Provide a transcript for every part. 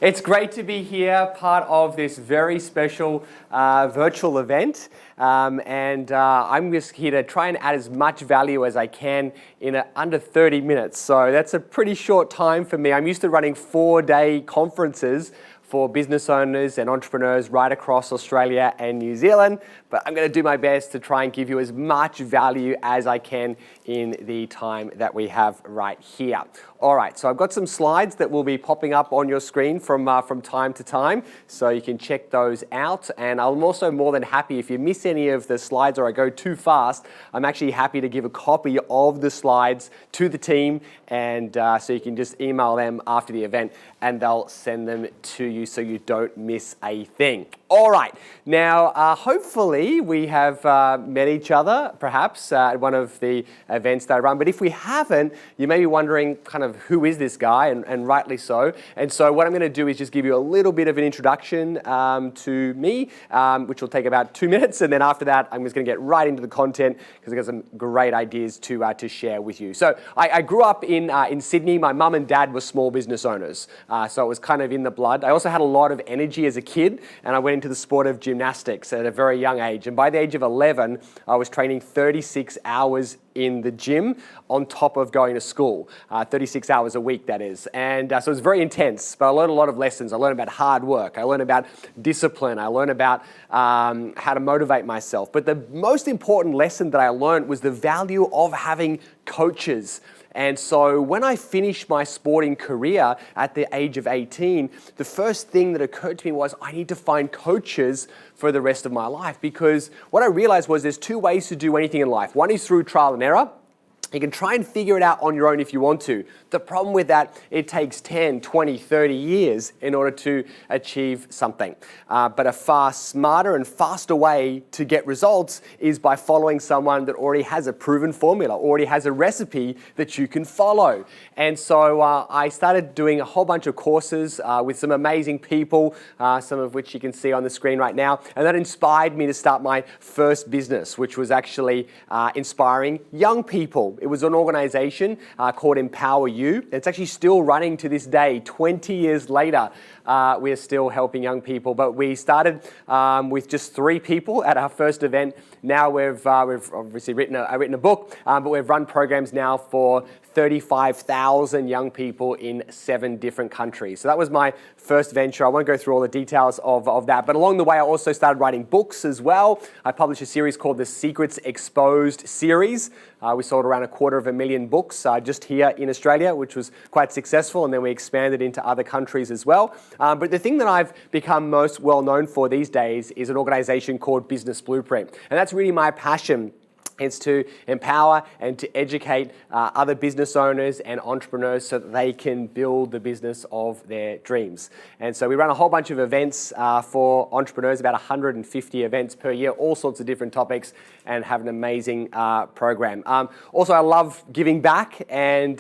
It's great to be here, part of this very special virtual event. I'm just here to try and add as much value as I can in under 30 minutes. So that's a pretty short time for me. I'm used to running 4-day conferences for business owners and entrepreneurs right across Australia and New Zealand, but I'm going to do my best to try and give you as much value as I can in the time that we have right here. All right, so I've got some slides that will be popping up on your screen from time to time, so you can check those out. And I'm also more than happy if you miss any of the slides or I go too fast, I'm actually happy to give a copy of the slides to the team, and so you can just email them after the event and they'll send them to you so you don't miss a thing. All right, now hopefully we have met each other perhaps at one of the events that I run, but if we haven't, you may be wondering kind of who is this guy, and rightly so. And so what I'm going to do is just give you a little bit of an introduction to me, which will take about 2 minutes, and then after that I'm just going to get right into the content because I've got some great ideas to share with you. So I grew up in Sydney. My mum and dad were small business owners, so it was kind of in the blood. I also had a lot of energy as a kid, and I went into the sport of gymnastics at a very young age. And by the age of 11, I was training 36 hours in the gym on top of going to school, 36 hours a week, that is. And so it was very intense, but I learned a lot of lessons. I learned about hard work. I learned about discipline. I learned about how to motivate myself. But the most important lesson that I learned was the value of having coaches. And so when I finished my sporting career at the age of 18, the first thing that occurred to me was I need to find coaches for the rest of my life, because what I realized was there's 2 ways to do anything in life. One is through trial and error. You can try and figure it out on your own if you want to. The problem with that, it takes 10, 20, 30 years in order to achieve something. But a far smarter and faster way to get results is by following someone that already has a proven formula, already has a recipe that you can follow. And so I started doing a whole bunch of courses with some amazing people, some of which you can see on the screen right now. And that inspired me to start my first business, which was actually inspiring young people. It was an organization called Empower You. It's actually still running to this day. 20 years later, we are still helping young people. But we started with just 3 people at our first event. Now we've obviously written a book, but we've run programs now for 35,000 young people in 7 different countries. So that was my first venture. I won't go through all the details of that, but along the way I also started writing books as well. I published a series called the Secrets Exposed series. We sold around 250,000 books just here in Australia, which was quite successful, and then we expanded into other countries as well. But the thing that I've become most well known for these days is an organization called Business Blueprint, and that's really my passion. It's to empower and to educate other business owners and entrepreneurs so that they can build the business of their dreams. And so we run a whole bunch of events for entrepreneurs, about 150 events per year, all sorts of different topics, and have an amazing program. Also, I love giving back and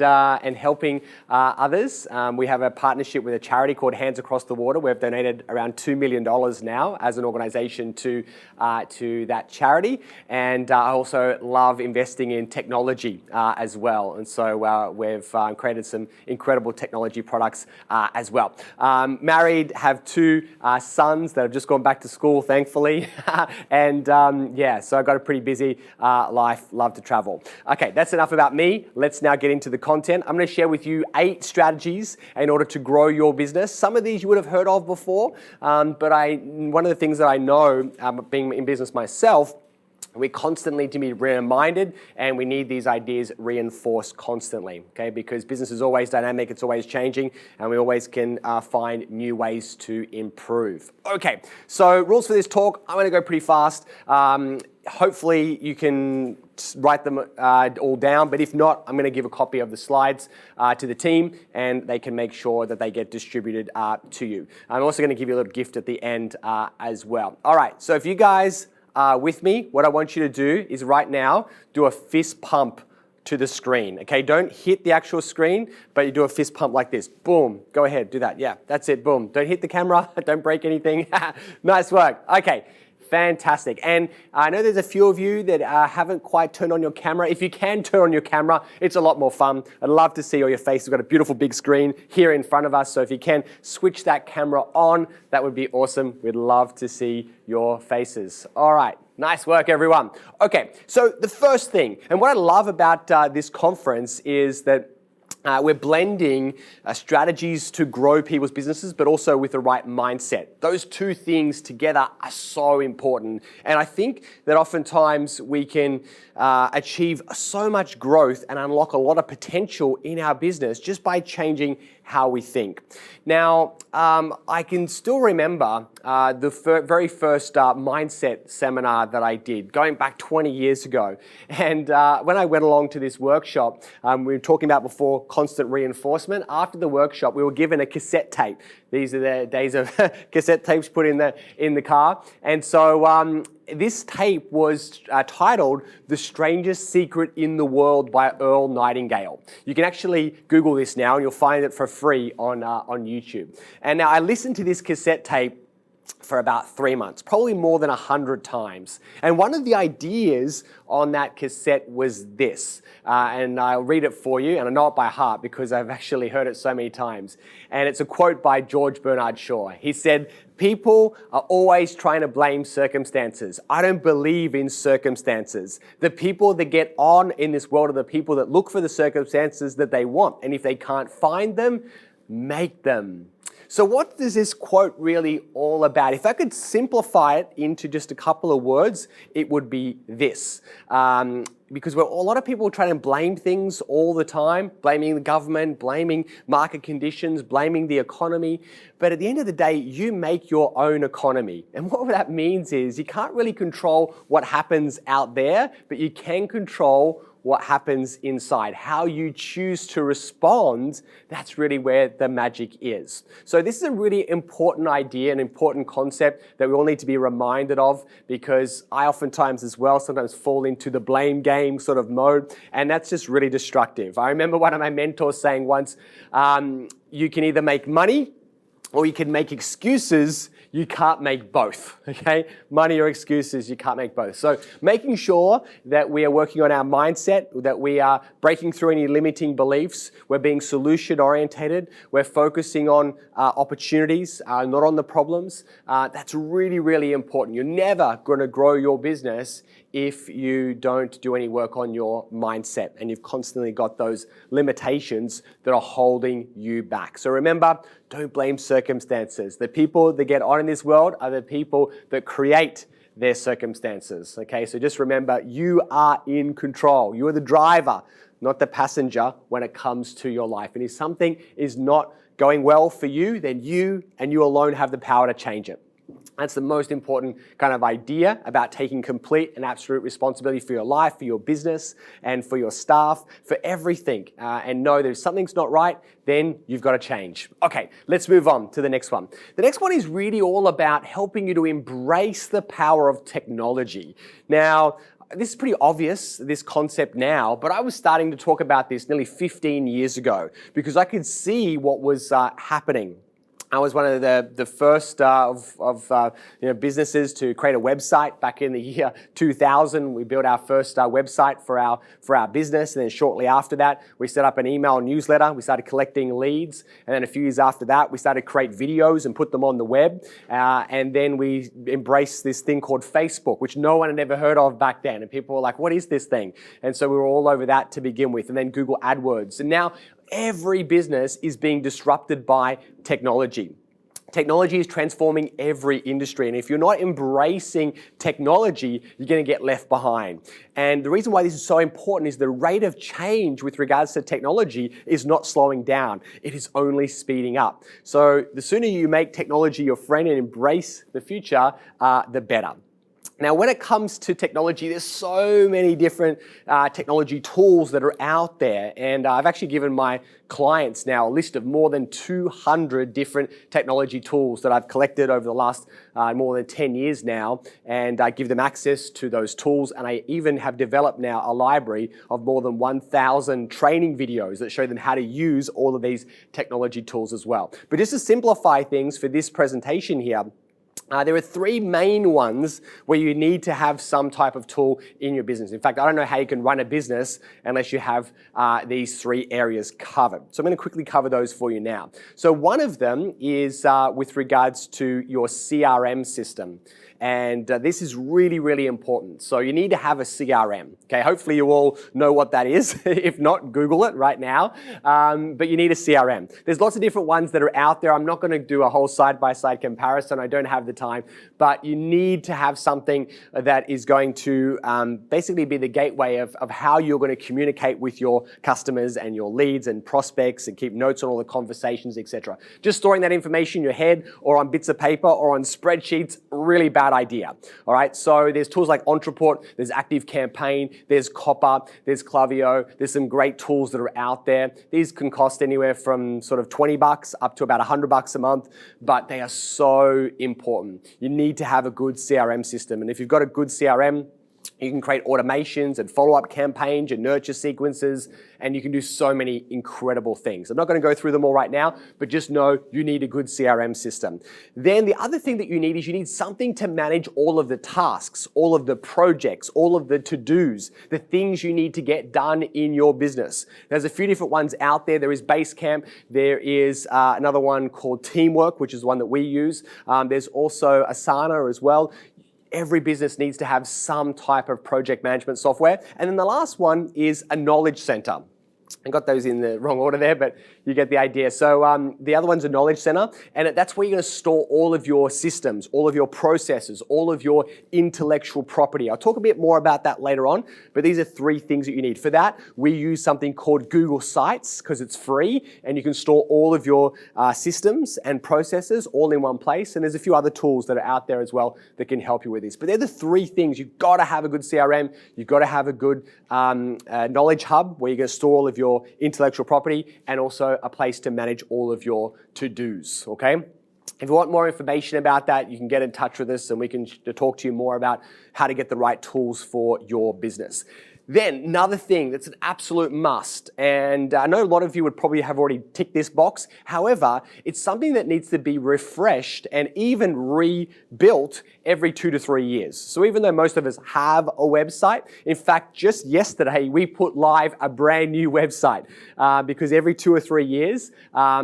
helping others. We have a partnership with a charity called Hands Across the Water. We've donated around $2 million now as an organization to that charity. And I also love investing in technology as well. And so we've created some incredible technology products as well. Married, have 2 sons that have just gone back to school, thankfully. And yeah, so I've got a pretty busy life, love to travel. Okay, that's enough about me. Let's now get into the content. I'm going to share with you 8 strategies in order to grow your business. Some of these you would have heard of before, but one of the things that I know, being in business myself, we constantly need to be reminded, and we need these ideas reinforced constantly, okay? Because business is always dynamic, it's always changing, and we always can find new ways to improve. Okay, so rules for this talk, I'm gonna go pretty fast. Hopefully you can write them all down, but if not, I'm going to give a copy of the slides to the team, and they can make sure that they get distributed to you. I'm also going to give you a little gift at the end as well. All right, so if you guys are with me, what I want you to do is right now do a fist pump to the screen, okay? Don't hit the actual screen, but you do a fist pump like this. Boom, go ahead, do that. Yeah, that's it, boom. Don't hit the camera, don't break anything. Nice work. Okay, Fantastic. And I know there's a few of you that haven't quite turned on your camera. If you can turn on your camera, it's a lot more fun. I'd love to see all your faces. We've got a beautiful big screen here in front of us. So if you can switch that camera on, that would be awesome. We'd love to see your faces. All right. Nice work, everyone. Okay, so the first thing, and what I love about this conference is that we're blending strategies to grow people's businesses, but also with the right mindset. Those two things together are so important. And I think that oftentimes we can achieve so much growth and unlock a lot of potential in our business just by changing how we think. Now, I can still remember the very first mindset seminar that I did, going back 20 years ago. And when I went along to this workshop, we were talking about before constant reinforcement. After the workshop, we were given a cassette tape. These are the days of cassette tapes put in the car. And so this tape was titled "The Strangest Secret in the World" by Earl Nightingale. You can actually Google this now and you'll find it for free on YouTube. And now I listened to this cassette tape for about 3 months, probably more than 100 times. And one of the ideas on that cassette was this, and I'll read it for you, and I know it by heart because I've actually heard it so many times. And it's a quote by George Bernard Shaw. He said, "People are always trying to blame circumstances. I don't believe in circumstances. The people that get on in this world are the people that look for the circumstances that they want. And if they can't find them, make them." So what is this quote really all about? If I could simplify it into just a couple of words, it would be this. Because a lot of people try to blame things all the time, blaming the government, blaming market conditions, blaming the economy. But at the end of the day, you make your own economy. And what that means is you can't really control what happens out there, but you can control what happens inside. How you choose to respond, that's really where the magic is. So this is a really important idea, an important concept that we all need to be reminded of, because I oftentimes as well sometimes fall into the blame game sort of mode, and that's just really destructive. I remember one of my mentors saying once, you can either make money or you can make excuses. You can't make both, okay? Money or excuses, you can't make both. So making sure that we are working on our mindset, that we are breaking through any limiting beliefs, we're being solution orientated, we're focusing on opportunities, not on the problems. That's really, really important. You're never gonna grow your business if you don't do any work on your mindset and you've constantly got those limitations that are holding you back. So remember, don't blame circumstances. The people that get on in this world are the people that create their circumstances. Okay, so just remember, you are in control. You are the driver, not the passenger when it comes to your life. And if something is not going well for you, then you and you alone have the power to change it. That's the most important kind of idea about taking complete and absolute responsibility for your life, for your business, and for your staff, for everything. And know that if something's not right, then you've got to change. Okay, let's move on to the next one. The next one is really all about helping you to embrace the power of technology. Now, this is pretty obvious, this concept now, but I was starting to talk about this nearly 15 years ago because I could see what was happening. I was one of the first of businesses to create a website back in the year 2000. We built our first website for our business, and then shortly after that, we set up an email newsletter. We started collecting leads, and then a few years after that, we started to create videos and put them on the web. And then we embraced this thing called Facebook, which no one had ever heard of back then. And people were like, "What is this thing?" And so we were all over that to begin with, and then Google AdWords, and now every business is being disrupted by technology. Technology is transforming every industry, and if you're not embracing technology, you're going to get left behind. And the reason why this is so important is the rate of change with regards to technology is not slowing down. It is only speeding up. So the sooner you make technology your friend and embrace the future, the better. Now, when it comes to technology, there's so many different technology tools that are out there. And I've actually given my clients now a list of more than 200 different technology tools that I've collected over the last more than 10 years now. And I give them access to those tools. And I even have developed now a library of more than 1,000 training videos that show them how to use all of these technology tools as well. But just to simplify things for this presentation here, There are three main ones where you need to have some type of tool in your business. In fact, I don't know how you can run a business unless you have these three areas covered. So I'm going to quickly cover those for you now. So one of them is with regards to your CRM system. And this is really, really important. So you need to have a CRM. Okay, hopefully you all know what that is. If not, Google it right now. But you need a CRM. There's lots of different ones that are out there. I'm not going to do a whole side-by-side comparison. I don't have the time. But you need to have something that is going to basically be the gateway of how you're going to communicate with your customers and your leads and prospects and keep notes on all the conversations, etc. Just storing that information in your head or on bits of paper or on spreadsheets, really bad idea. All right, so there's tools like Entreport, there's Active Campaign, there's Copper, there's Klaviyo, there's some great tools that are out there. These can cost anywhere from sort of $20 up to about $100 a month, but they are so important. You need to have a good CRM system, and if you've got a good CRM, you can create automations and follow-up campaigns and nurture sequences, and you can do so many incredible things. I'm not going to go through them all right now, but just know you need a good CRM system. Then the other thing that you need is you need something to manage all of the tasks, all of the projects, all of the to-dos, the things you need to get done in your business. There's a few different ones out there. There is Basecamp. There is another one called Teamwork, which is one that we use. There's also Asana as well. Every business needs to have some type of project management software. And then the last one is a knowledge center. I got those in the wrong order there, but you get the idea. So the other one's a knowledge center, and that's where you're going to store all of your systems, all of your processes, all of your intellectual property. I'll talk a bit more about that later on, but these are three things that you need. For that, we use something called Google Sites because it's free, and you can store all of your systems and processes all in one place. And there's a few other tools that are out there as well that can help you with this. But they're the three things. You've got to have a good CRM. You've got to have a good knowledge hub where you're going to store all of your intellectual property and also a place to manage all of your to-dos, okay? If you want more information about that, you can get in touch with us and we can talk to you more about how to get the right tools for your business. Then another thing that's an absolute must, and I know a lot of you would probably have already ticked this box. However, it's something that needs to be refreshed and even rebuilt every 2 to 3 years. So even though most of us have a website, in fact, just yesterday we put live a brand new website because every 2 or 3 years,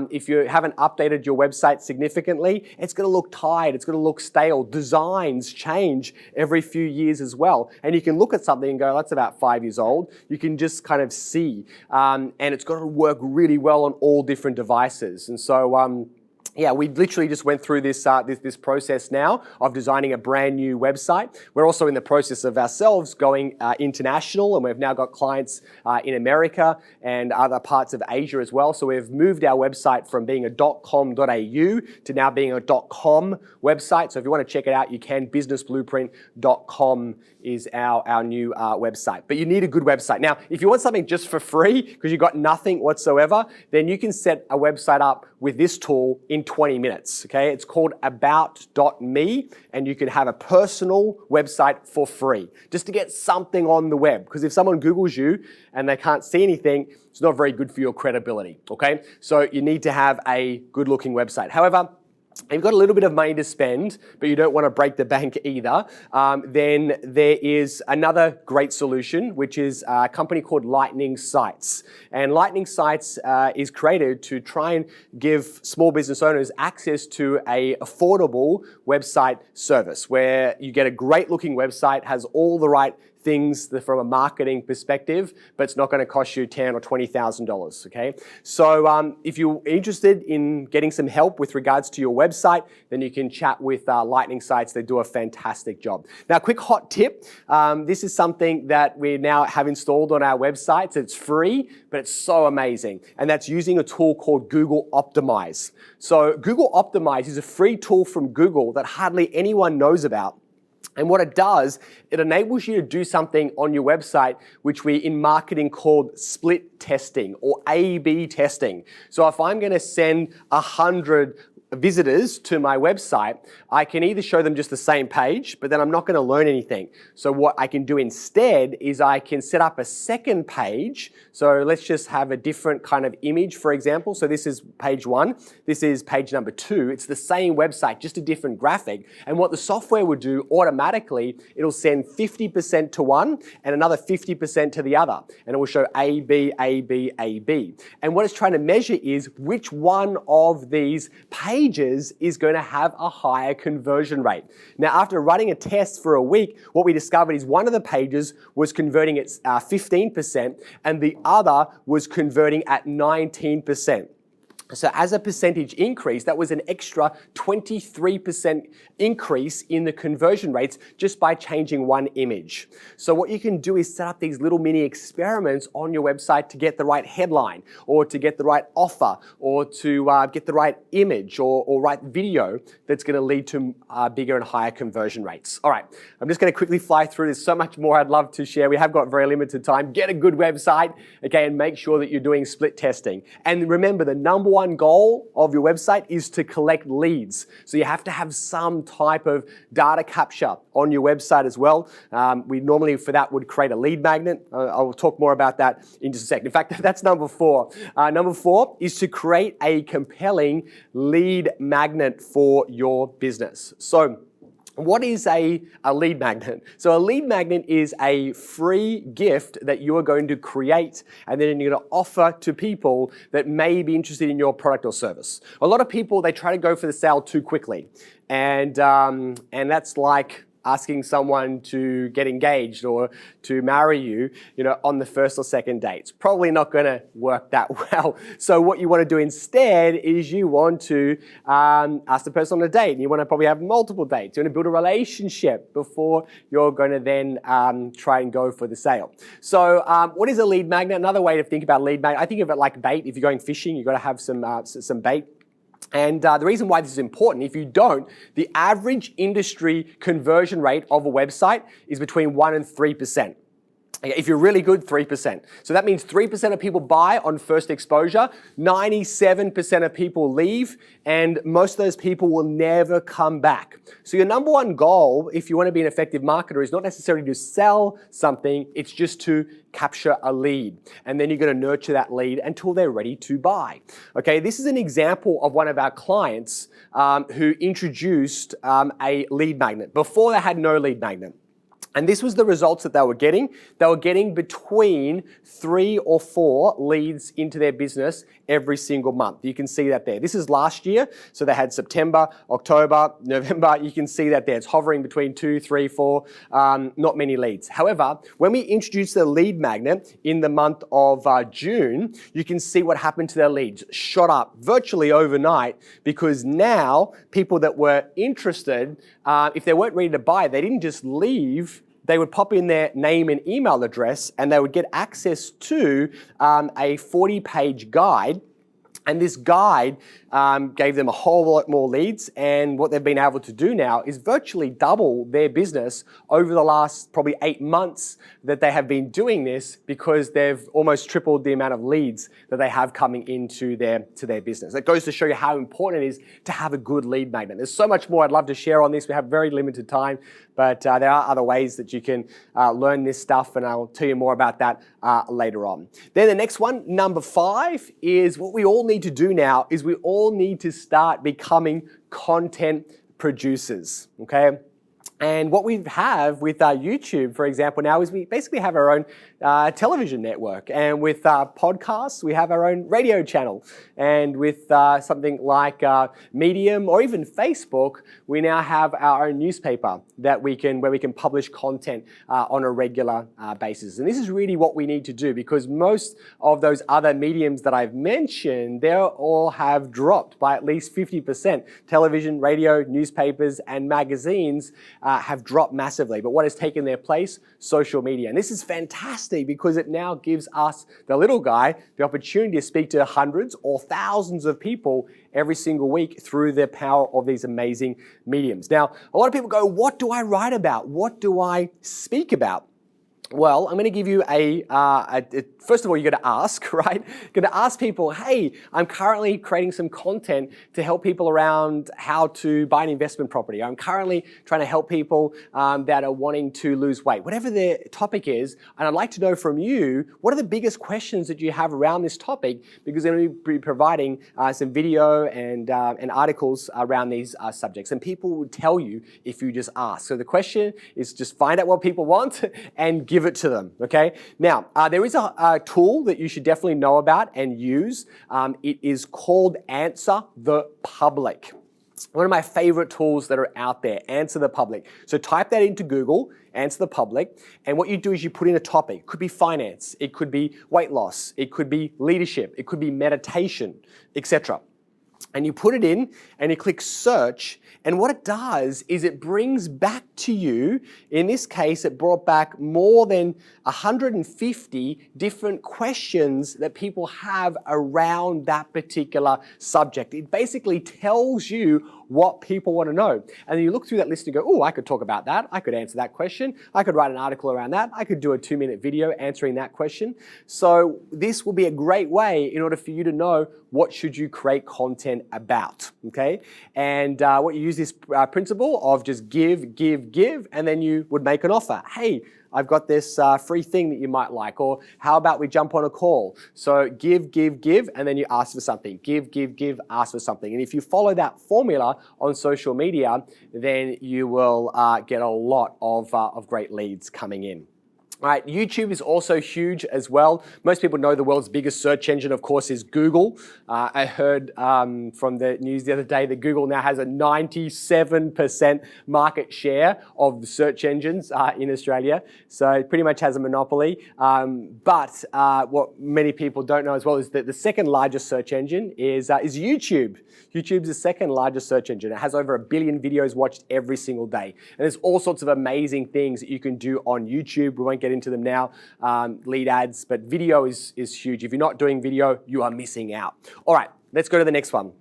if you haven't updated your website significantly, it's going to look tired, it's going to look stale. Designs change every few years as well. And you can look at something and go, that's about 5 years old. You can just kind of see, and it's got to work really well on all different devices. And so, yeah, we literally just went through this this process now of designing a brand new website. We're also in the process of ourselves going international, and we've now got clients in America and other parts of Asia as well. So we've moved our website from being a .com.au to now being a .com website. So if you want to check it out, you can. Businessblueprint.com is our new website. But you need a good website. Now, if you want something just for free, because you've got nothing whatsoever, then you can set a website up with this tool in 20 minutes, okay? It's called about.me, and you can have a personal website for free, just to get something on the web. Because if someone Googles you and they can't see anything, it's not very good for your credibility, okay? So you need to have a good-looking website. However, if you've got a little bit of money to spend, but you don't want to break the bank either, then there is another great solution, which is a company called Lightning Sites. And Lightning Sites is created to try and give small business owners access to a affordable website service where you get a great looking website, has all the right things from a marketing perspective, but it's not going to cost you $10,000 or $20,000, okay? So if you're interested in getting some help with regards to your website, then you can chat with Lightning Sites. They do a fantastic job. Now, quick hot tip. This is something that we now have installed on our websites. It's free, but it's so amazing. And that's using a tool called Google Optimize. So Google Optimize is a free tool from Google that hardly anyone knows about. And what it does, it enables you to do something on your website, which we in marketing called split testing or A/B testing. So if I'm going to send 100 visitors to my website, I can either show them just the same page, but then I'm not going to learn anything. So what I can do instead is I can set up a second page. So let's just have a different kind of image, for example. So this is page 1. This is page number 2. It's the same website, just a different graphic. And what the software would do automatically, it'll send 50% to one and another 50% to the other. And it will show A, B, A, B, A, B. And what it's trying to measure is which one of these pages is going to have a higher conversion rate. Now, after running a test for a week, what we discovered is one of the pages was converting at 15% and the other was converting at 19%. So as a percentage increase, that was an extra 23% increase in the conversion rates just by changing one image. So what you can do is set up these little mini experiments on your website to get the right headline or to get the right offer or to get the right image or right video that's going to lead to bigger and higher conversion rates. All right, I'm just going to quickly fly through. There's so much more I'd love to share. We have got very limited time. Get a good website, okay, and make sure that you're doing split testing. And remember, the number one goal of your website is to collect leads. So you have to have some type of data capture on your website as well. We normally, for that, would create a lead magnet. I'll talk more about that in just a second. In fact, that's number 4. Number 4 is to create a compelling lead magnet for your business. So what is a lead magnet? So a lead magnet is a free gift that you are going to create and then you're going to offer to people that may be interested in your product or service. A lot of people, they try to go for the sale too quickly. And that's like asking someone to get engaged or to marry you, on the first or second date. It's probably not going to work that well. So what you want to do instead is you want to ask the person on a date, and you want to probably have multiple dates. You want to build a relationship before you're going to then try and go for the sale. So what is a lead magnet? Another way to think about lead magnet, I think of it like bait. If you're going fishing, you've got to have some bait. And the reason why this is important, if you don't, the average industry conversion rate of a website is between 1% and 3%. If you're really good, 3%. So that means 3% of people buy on first exposure, 97% of people leave, and most of those people will never come back. So your number one goal, if you want to be an effective marketer, is not necessarily to sell something, it's just to capture a lead. And then you're going to nurture that lead until they're ready to buy. Okay, this is an example of one of our clients who introduced a lead magnet. Before they had no lead magnet. And this was the results that they were getting. They were getting between 3 or 4 leads into their business every single month. You can see that there. This is last year. So they had September, October, November. You can see that there. It's hovering between 2, 3, 4, not many leads. However, when we introduced the lead magnet in the month of June, you can see what happened to their leads. Shot up virtually overnight because now people that were interested, if they weren't ready to buy, they didn't just leave. They would pop in their name and email address and they would get access to a 40-page guide. And this guide gave them a whole lot more leads. And what they've been able to do now is virtually double their business over the last probably 8 months that they have been doing this because they've almost tripled the amount of leads that they have coming into their business. That goes to show you how important it is to have a good lead magnet. There's so much more I'd love to share on this. We have very limited time, but there are other ways that you can learn this stuff, and I'll tell you more about that later on. Then the next one, number 5, is what we all need to do now is we all need to start becoming content producers, okay? And what we have with YouTube, for example, now is we basically have our own television network. And with podcasts, we have our own radio channel. And with something like Medium or even Facebook, we now have our own newspaper where we can publish content on a regular basis. And this is really what we need to do because most of those other mediums that I've mentioned, they all have dropped by at least 50%. Television, radio, newspapers, and magazines have dropped massively. But what has taken their place? Social media. And this is fantastic because it now gives us, the little guy, the opportunity to speak to hundreds or thousands of people every single week through the power of these amazing mediums. Now, a lot of people go, what do I write about? What do I speak about? Well, I'm going to give you first of all, you're going to ask, right? You're going to ask people, hey, I'm currently creating some content to help people around how to buy an investment property. I'm currently trying to help people that are wanting to lose weight. Whatever the topic is, and I'd like to know from you, what are the biggest questions that you have around this topic? Because I'm going to be providing some video and articles around these subjects. And people will tell you if you just ask. So the question is just find out what people want and give it to them, okay? Now, there is a tool that you should definitely know about and use. It is called Answer the Public. One of my favorite tools that are out there, Answer the Public. So type that into Google, Answer the Public, and what you do is you put in a topic. It could be finance, it could be weight loss, it could be leadership, it could be meditation, etc. And you put it in and you click search, and what it does is it brings back to you, in this case it brought back more than 150 different questions that people have around that particular subject. It basically tells you what people want to know. And you look through that list and go, oh, I could talk about that. I could answer that question. I could write an article around that. I could do a 2-minute video answering that question. So this will be a great way in order for you to know what should you create content about, okay? And what you use this principle of just give, and then you would make an offer. Hey, I've got this free thing that you might like, or how about we jump on a call? So give, and then you ask for something. Give, ask for something. And if you follow that formula on social media, then you will get a lot of great leads coming in. All right, YouTube is also huge as well. Most people know the world's biggest search engine, of course, is Google. I heard from the news the other day that Google now has a 97% market share of the search engines in Australia. So it pretty much has a monopoly. But what many people don't know as well is that the second largest search engine is YouTube. YouTube's the second largest search engine. It has over 1 billion videos watched every single day. And there's all sorts of amazing things that you can do on YouTube. We won't get into them now, lead ads, but video is huge. If you're not doing video, you are missing out. All right, let's go to the next one.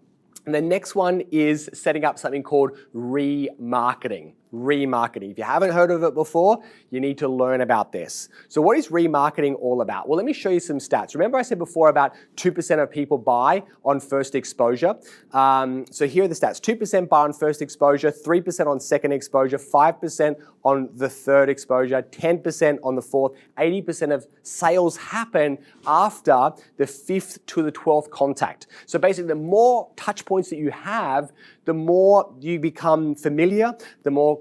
And the next one is setting up something called remarketing. Remarketing. If you haven't heard of it before, you need to learn about this. So what is remarketing all about? Well, let me show you some stats. Remember I said before about 2% of people buy on first exposure. So here are the stats. 2% buy on first exposure, 3% on second exposure, 5% on the third exposure, 10% on the fourth, 80% of sales happen after the 5th to the 12th contact. So basically the more touch points that you have, the more you become familiar, the more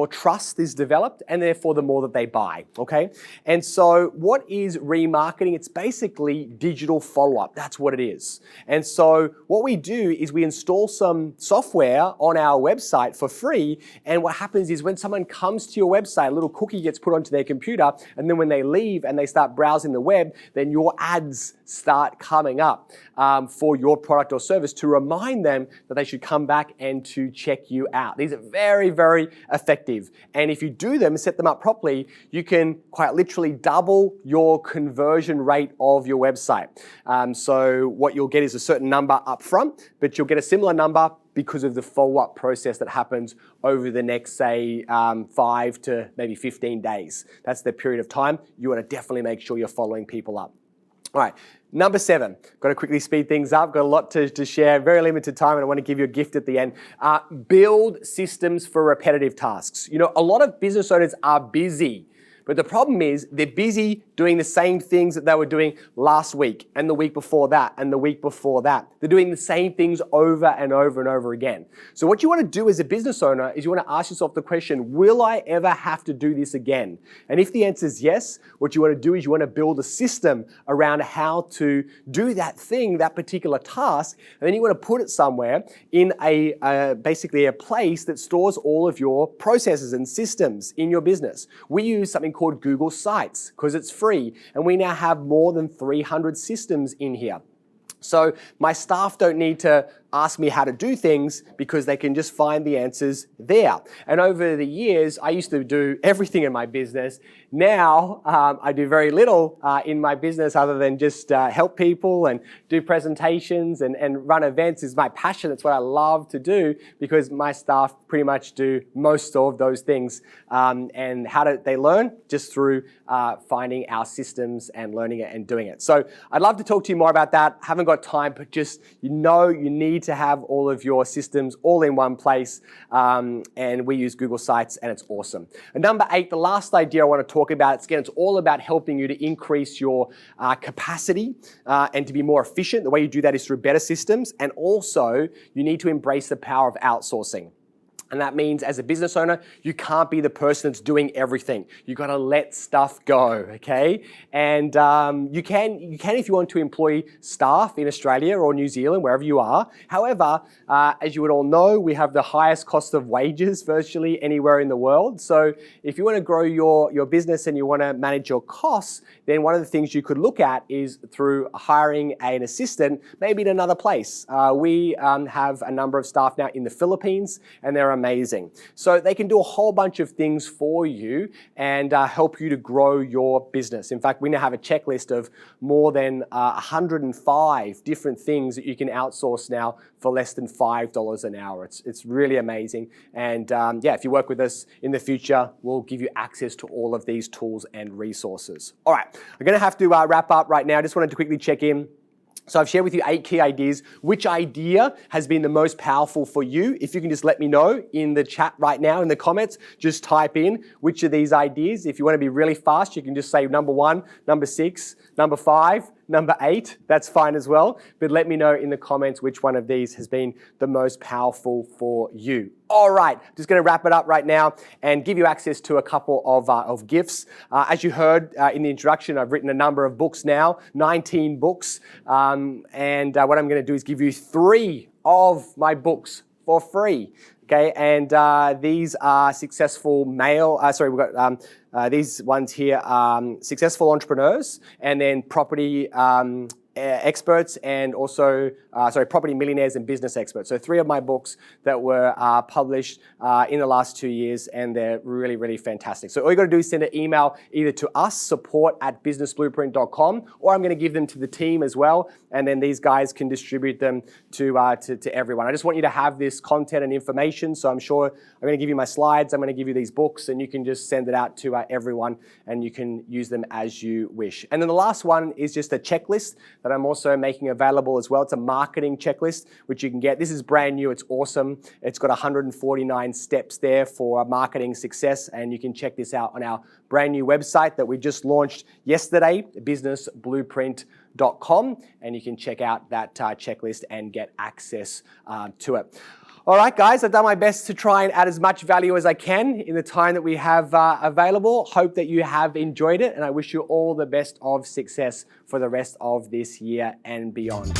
trust is developed, and therefore the more that they buy, okay? And so what is remarketing? It's basically digital follow-up. That's what it is. And so what we do is we install some software on our website for free, and what happens is when someone comes to your website, a little cookie gets put onto their computer, and then when they leave and they start browsing the web, then your ads start coming up for your product or service to remind them that they should come back and to check you out. These are very, very effective. And if you do them, set them up properly, you can quite literally double your conversion rate of your website. So what you'll get is a certain number up front, but you'll get a similar number because of the follow-up process that happens over the next, say, 5 to maybe 15 days. That's the period of time. You want to definitely make sure you're following people up. All right, number 7, got to quickly speed things up, got a lot to share, very limited time, and I want to give you a gift at the end. Build systems for repetitive tasks. You know, a lot of business owners are busy, but the problem is they're busy doing the same things that they were doing last week and the week before that and the week before that. They're doing the same things over and over and over again. So what you want to do as a business owner is you want to ask yourself the question, will I ever have to do this again? And if the answer is yes, what you want to do is you want to build a system around how to do that thing, that particular task, and then you want to put it somewhere in basically a place that stores all of your processes and systems in your business. We use something called Google Sites because it's free, and we now have more than 300 systems in here. So my staff don't need to ask me how to do things because they can just find the answers there. And over the years, I used to do everything in my business. Now, I do very little in my business other than just help people and do presentations and run events is my passion. It's what I love to do because my staff pretty much do most of those things. And how do they learn? Just through finding our systems and learning it and doing it. So I'd love to talk to you more about that. Haven't got time, but just you need to have all of your systems all in one place. And we use Google Sites and it's awesome. And number 8, the last idea I want to talk about, it's all about helping you to increase your capacity and to be more efficient. The way you do that is through better systems. And also you need to embrace the power of outsourcing. And that means as a business owner, you can't be the person that's doing everything. You got to let stuff go, okay? And you can if you want to employ staff in Australia or New Zealand, wherever you are. However, as you would all know, we have the highest cost of wages virtually anywhere in the world. So if you want to grow your business and you want to manage your costs, then one of the things you could look at is through hiring an assistant, maybe in another place. We have a number of staff now in the Philippines, and they're amazing. So they can do a whole bunch of things for you and help you to grow your business. In fact, we now have a checklist of more than 105 different things that you can outsource now for less than $5 an hour. It's really amazing. And yeah, if you work with us in the future, we'll give you access to all of these tools and resources. All right, I'm going to have to wrap up right now. I just wanted to quickly check in. So I've shared with you 8 key ideas. Which idea has been the most powerful for you? If you can just let me know in the chat right now, in the comments, just type in which of these ideas. If you want to be really fast, you can just say number 1, number 6, number 5, number 8. That's fine as well. But let me know in the comments which one of these has been the most powerful for you. All right, just going to wrap it up right now and give you access to a couple of gifts. As you heard in the introduction, I've written a number of books now, 19 books. And what I'm going to do is give you 3 of my books for free. Okay, and these are successful we've got these ones here, successful entrepreneurs, and then property experts, and also, property millionaires and business experts. So 3 of my books that were published in the last 2 years, and they're really, really fantastic. So all you got to do is send an email either to us, support@businessblueprint.com, or I'm going to give them to the team as well, and then these guys can distribute them to everyone. I just want you to have this content and information, so I'm sure I'm going to give you my slides, I'm going to give you these books, and you can just send it out to everyone, and you can use them as you wish. And then the last one is just a checklist that I'm also making available as well. It's a marketing checklist, which you can get. This is brand new. It's awesome. It's got 149 steps there for marketing success, and you can check this out on our brand new website that we just launched yesterday, businessblueprint.com, and you can check out that checklist and get access to it. All right, guys, I've done my best to try and add as much value as I can in the time that we have available. Hope that you have enjoyed it, and I wish you all the best of success for the rest of this year and beyond.